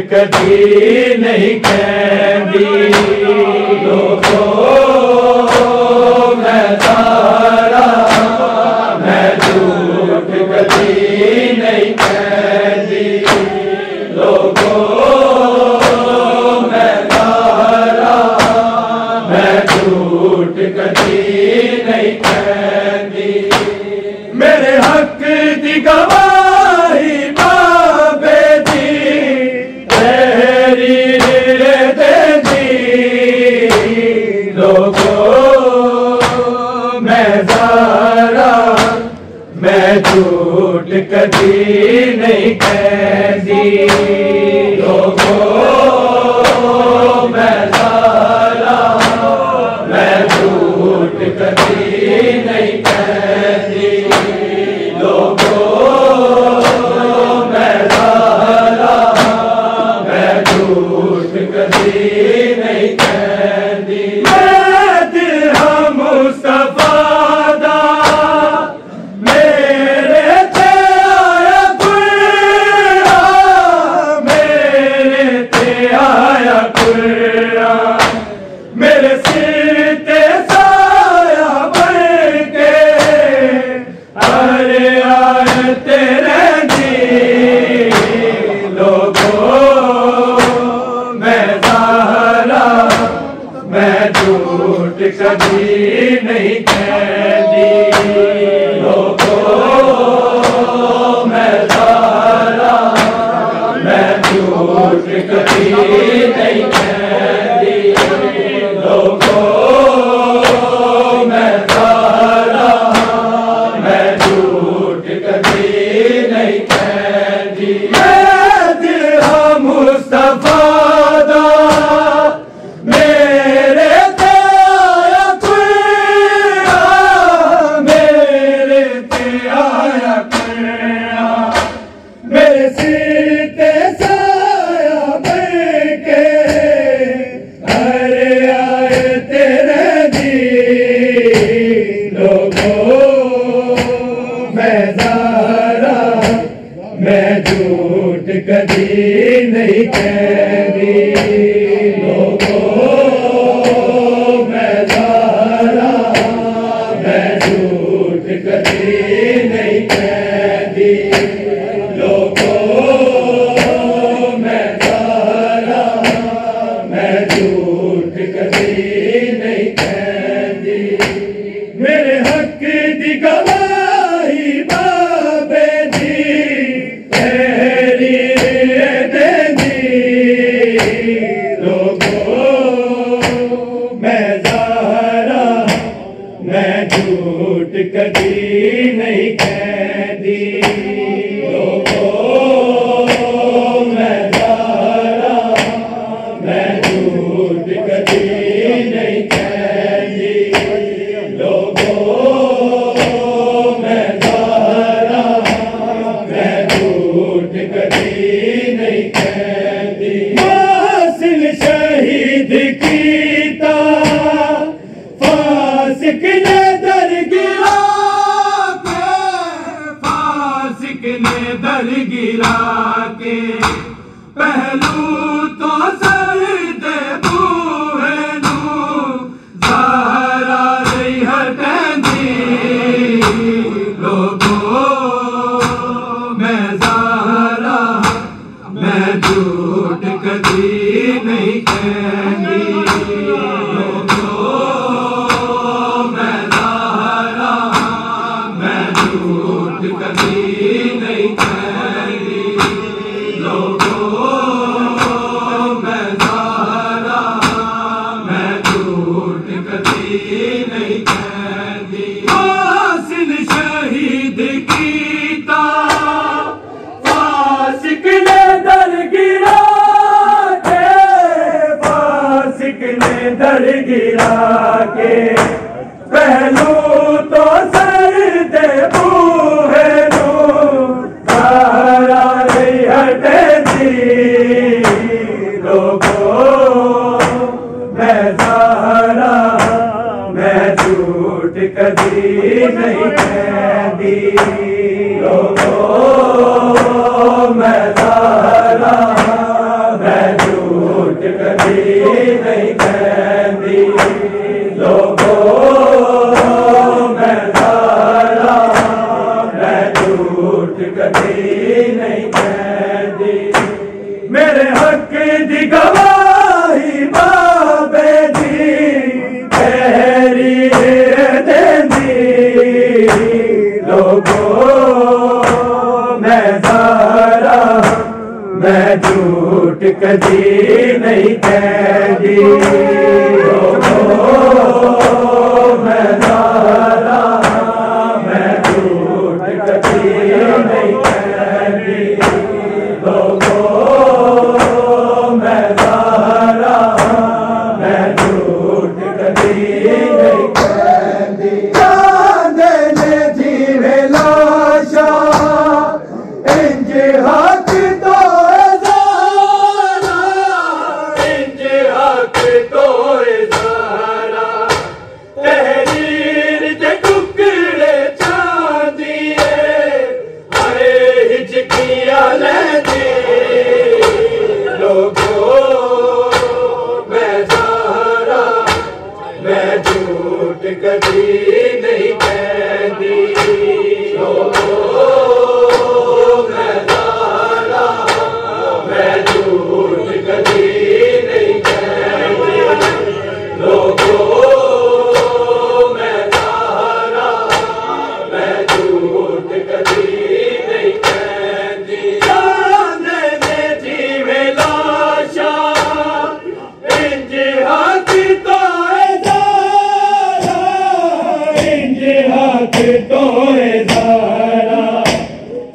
कभी नहीं कहती लोगों मैं तारा मैं झूठ कभी नहीं कहती लोगों मैं तारा मैं झूठ कभी नहीं कहती मेरे हक की गवाही झूठ कभी नहीं कहती लोगों मैं तारा मैं झूठ कभी नहीं कहती लोगों मैं तारा मैं झूठ कभी नहीं कहती मैं दिल हम मुस्तफा मेरे सिर ते साया बन के अरे आए तेरे जी लोगों मैं ज़हरा मैं झूठ कभी नहीं कहती लोगों मैं ज़हरा मैं झूठ कभी नहीं कहती लोगों मैं तारा मैं झूठ कभी नहीं कहती मैं दिल मुस्तफा दा मेरे ते आया कुरान मेरे ते आया कुरान मेरे सिर ते साया बन के मैं झूठ कभी नहीं कहती लोगों मैं ज़हरा मैं झूठ कभी नहीं कहती लोगों मैं ज़हरा मैं झूठ कभी नहीं कहती मेरे हक की गवाही बाबे मैं झूठ कभी नहीं कहती लोगों मैं ज़हरा मैं झूठ कभी नहीं कहती लोगों मैं ज़हरा मैं झूठ कभी नहीं कहती हासिल शहीद कीता फासिक ने दर गिरा के फासिक ने दर गिरा के पहलू तो सर दे बूहे नू ज़हरा रही हटेंदी लोगों मैं ज़हरा मैं झूठ कभी नहीं कहती कभी नहीं कहती आके पहलू तो सर दे बूहे नो सारा नहीं हटे दी लोगों मैं सारा मैं झूठ कदी नहीं कहती लोगों मैं सारा मैं झूठ कदी नहीं कहती लोगों मैं सारा मैं झूठ कदी नहीं कहती मेरे हक दी गवाही बाबे दी तेरी देंदी लोगों मैं सारा मैं झूठ कदी नहीं कहती लोगों मैं सारा मैं झूठ कदी नहीं कहती लोगों मैं सारा मैं झूठ कदी नहीं कहती चांदने जीवे लाशा इंज हक तो ज़ारा इंज हक तो ज़ारा तहरीर दे टुकड़े चांदिए अरे हिचकिया ले दे लोगों मैं सारा मैं झूठ कदी नहीं कहती लोगों मैं सारा मैं झूठ कदी नहीं कहती लोगों मैं सारा मैं झूठ कदी नहीं कहती चांदने जीवे लाशा इंज हक तो ज़ारा इंज हक तो ज़ारा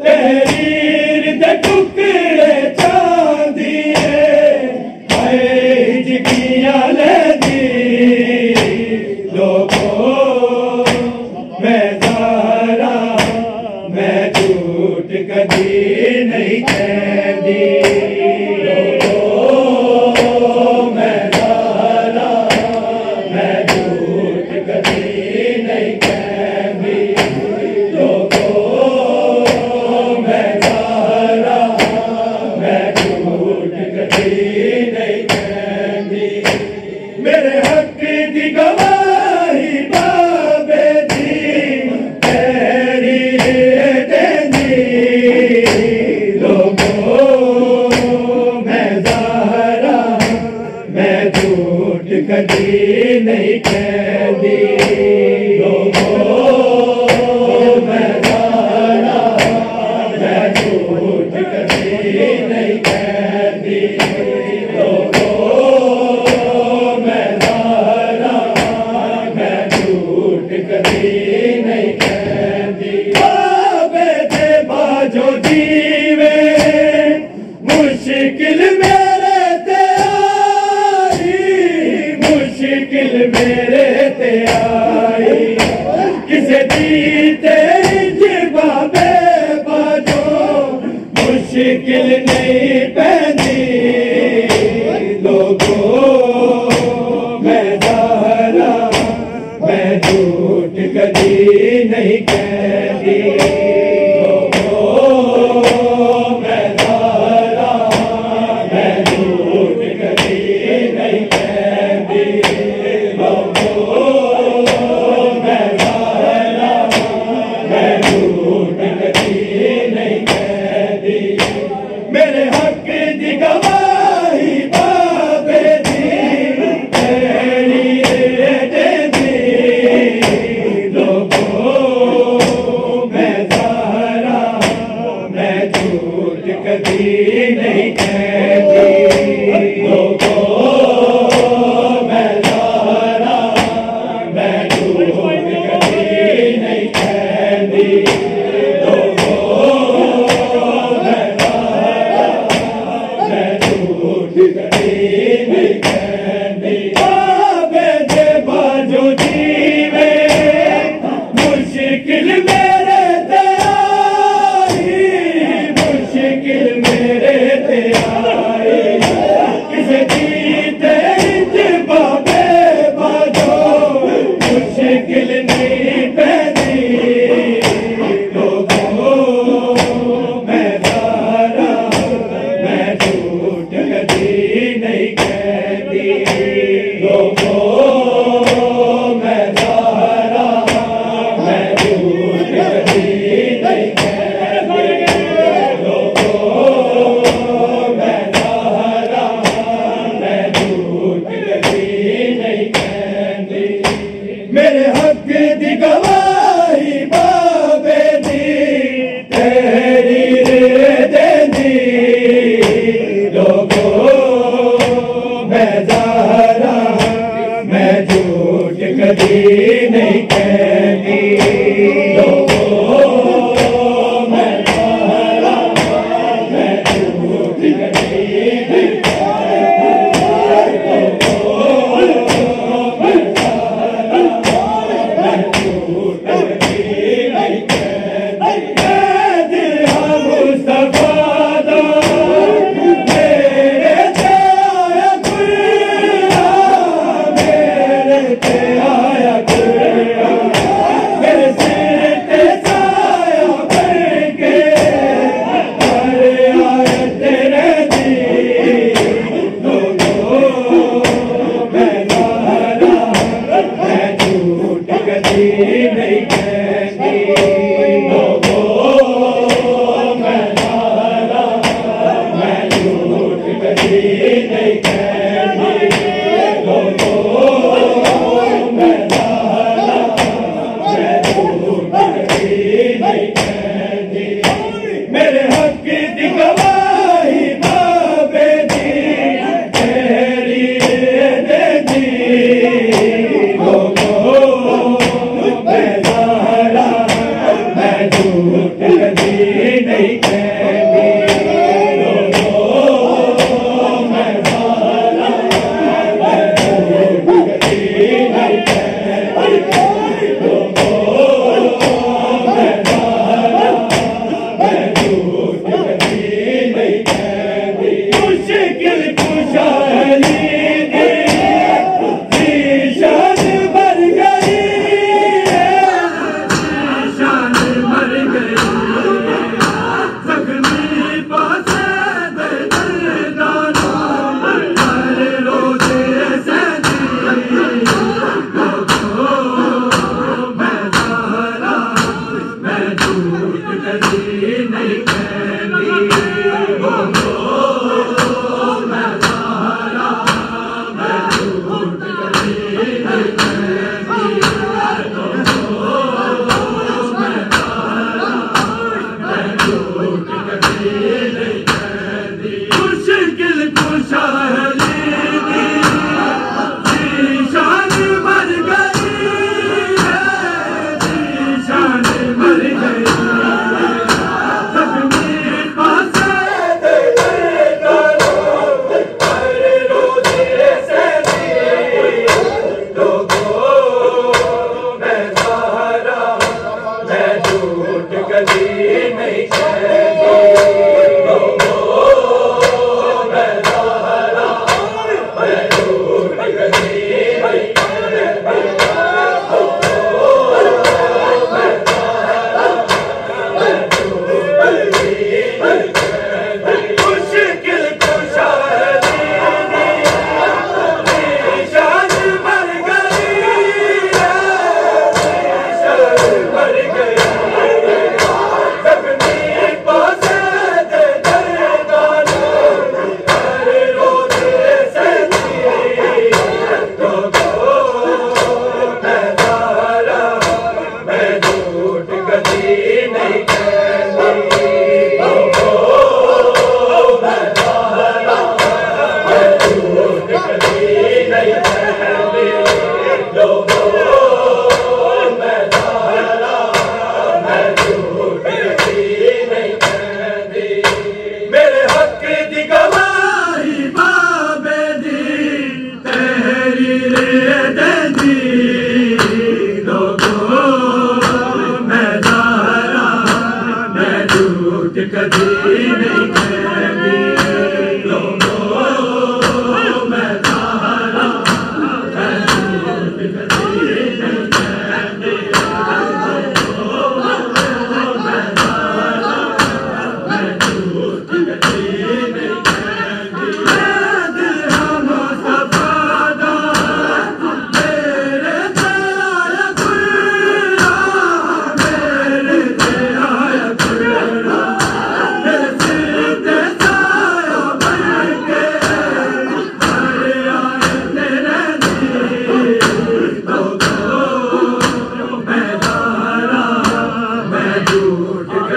तहरीर दे टुकड़े चांदिए हाय हिचकिया ले दी लोगों मैं सारा मैं झूठ कदी नहीं कहती लोगों मैं सारा मैं झूठ कदी नहीं कहती लोगों मैं सारा मैं झूठ कदी नहीं कहती मेरे हक दी गवाही बाबे दी तेरी देंदी लोगों मैं सारा मैं झूठ कदी नहीं कहती लोगों मैं सारा मैं झूठ कदी नहीं कहती लोगों मैं सारा मैं झूठ कदी नहीं कहती बाबे थे बाजो दीवे मुश्किल मेरे ते आई मुश्किल मेरे ते आई किसे दीते बाबे बाजो मुश्किल नहीं पैदी लोगों मैं सारा मैं झूठ कदी नहीं कहती लोगों मैं सारा मैं झूठ कदी नहीं कहती लोगों मैं सारा मैं झूठ कदी नहीं कहती मेरे हक दी गवाही बाबे दी तेरी देंदी लोगों मैं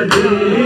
जी